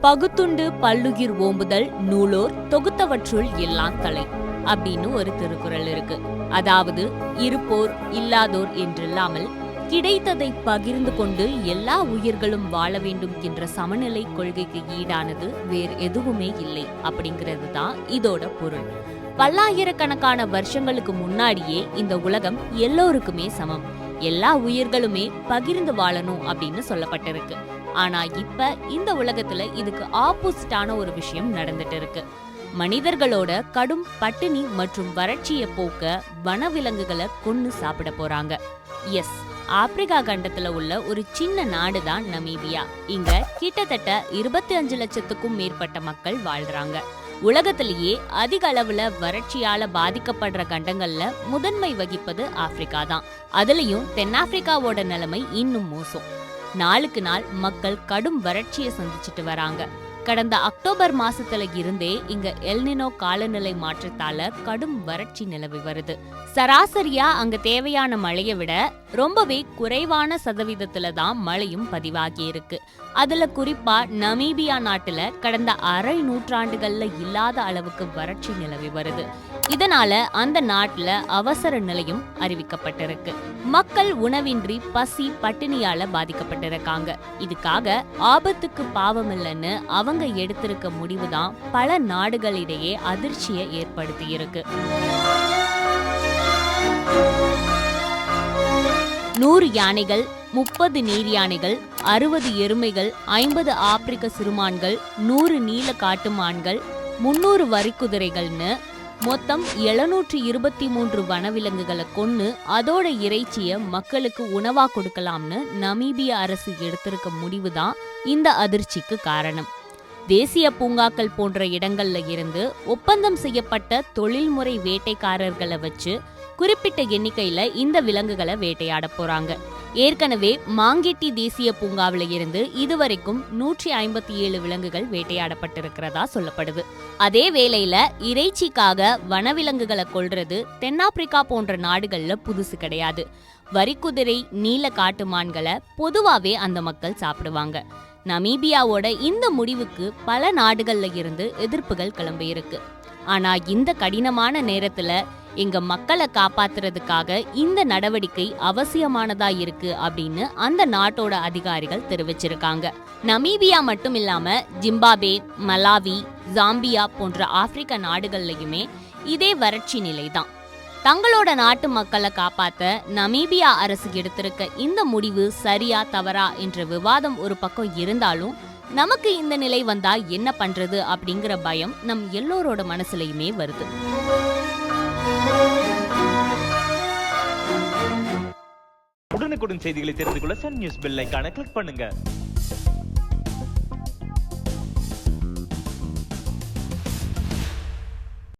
பகுத்துண்டு பல்லுயிர் ஓம்புதல் நூலோர் தொகுத்தவற்றுள் எல்லாம் தலை அப்படின்னு ஒரு திருக்குறள் இருக்கு. அதாவது இருப்போர் இல்லாதோர் என்றில்லாமல் கிடைத்ததை பகிர்ந்து கொண்டு எல்லா உயிர்களும் வாழ வேண்டும் என்ற சமநிலை கொள்கைக்கு ஈடானது வேறு எதுவுமே இல்லை அப்படிங்கிறது தான் இதோட பொருள். பல்லாயிரக்கணக்கான வருஷங்களுக்கு முன்னாடியே இந்த உலகம் எல்லோருக்குமே சமம், எல்லா உயிர்களுமே பகிர்ந்து வாழணும் அப்படின்னு சொல்லப்பட்டிருக்கு. ஆனா இப்ப இந்த உலகத்துல இதுக்கு ஆப்போசிட்டான ஒரு விஷயம் நடந்துட்டு இருக்கு. மனிதர்களோட கடும் பட்டினி மற்றும் வறட்சியை போக்க வனவிலங்குகளை கொன்னு சாப்பிட போறாங்க. எஸ், ஆப்பிரிக்கா கண்டத்துல உள்ள ஒரு சின்ன நாடு தான் நமீபியா. இங்க கிட்டத்தட்ட 25 லட்சத்துக்கும் மேற்பட்ட மக்கள் வாழ்றாங்க. உலகத்திலேயே அதிக அளவுல வறட்சியால பாதிக்கப்படுற கண்டங்கள்ல முதன்மை வகிப்பது ஆப்பிரிக்கா தான். அதுலயும் தென்னாப்பிரிக்காவோட நிலைமை இன்னும் மோசம். நாளுக்கு நாள் மக்கள் கடும் வறட்சியை சந்திச்சுட்டு வராங்க. கடந்த அக்டோபர் மாசத்துல இருந்தே இங்க எல்னினோ காலநிலை மாற்றத்தால கடும் வறட்சி நிலவி வருது. சராசரியா அங்க தேவையான மழையை விட ரொம்பவே குறைவான சதவீதத்துல தான் மழையும் பதிவாகி இருக்கு. அதுல குறிப்பா நமீபியா நாட்டுல கடந்த அரை நூற்றாண்டுகள்ல இல்லாத அளவுக்கு வறட்சி நிலவி வருது. இதனால அந்த நாட்டுல அவசர நிலையும் அறிவிக்கப்பட்டிருக்கு. மக்கள் உணவின்றி பசி பட்டினியால பாதிக்கப்பட்டிருக்காங்க. இதுக்காக ஆபத்துக்கு பாவம் இல்லைன்னு அவங்க எடுத்திருக்க முடிவுதான் பல நாடுகளிடையே அதிர்ச்சியை ஏற்படுத்தி இருக்கு. 100 யானைகள், 30 நீர் யானைகள், 60 எருமைகள், 50 ஆப்பிரிக்க சிறுமான்கள், 100 நீல காட்டு மான்கள், 300 வரிக்குதிரைகள்னு மொத்தம் 723 வனவிலங்குகளை கொன்னு அதோட இறைச்சிய மக்களுக்கு உணவா கொடுக்கலாம்னு நமீபிய அரசு எடுத்திருக்க முடிவுதான் இந்த அதிர்ச்சிக்கு காரணம். தேசிய பூங்காக்கள் போன்ற இடங்கள்ல இருந்து ஒப்பந்தம் செய்யப்பட்ட தொழில்முறை வேட்டைக்காரர்களை வச்சு குறிப்பிட்ட எண்ணிக்கையில இந்த விலங்குகளை வேட்டையாட போறாங்க. ஏற்கனவே மாங்கெட்டி தேசிய பூங்காவில இருந்து இதுவரைக்கும் 157 விலங்குகள் வேட்டையாடப்பட்டிருக்கிறதா சொல்லப்படுது. அதே வேளையில இறைச்சிக்காக வனவிலங்குகளை கொல்றது தென்னாப்பிரிக்கா போன்ற நாடுகள்ல புதுசு கிடையாது. வரிக்குதிரை, நீல காட்டு மான்களை பொதுவாவே அந்த மக்கள் சாப்பிடுவாங்க. நமீபியாவோட இந்த முடிவுக்கு பல நாடுகள்ல இருந்து எதிர்ப்புகள் கிளம்பி இருக்கு. ஆனா இந்த கடினமான நேரத்துல எங்க மக்களை காப்பாத்துறதுக்காக இந்த நடவடிக்கை அவசியமானதா இருக்கு அப்படின்னு அந்த நாட்டோட அதிகாரிகள் தெரிவிச்சிருக்காங்க. நமீபியா மட்டும் இல்லாம ஜிம்பாப்வே, மலாவி, ஜாம்பியா போன்ற ஆப்பிரிக்க நாடுகள்லயுமே இதே வறட்சி நிலைதான். தங்களோட நாட்டு மக்களை காப்பாத்த நமீபியா அரசு எடுத்திருக்க இந்த முடிவு சரியா தவறா என்ற விவாதம் ஒரு பக்கம் இருந்தாலும் நமக்கு இந்த நிலை வந்தா என்ன பண்றது அப்படிங்கிற பயம் நம் எல்லோரோட மனசுலயுமே வருது. உடனுக்குடன் செய்திகளை தெரிந்து கொள்ள சன் நியூஸ் பெல் ஐகானை கிளிக் பண்ணுங்க.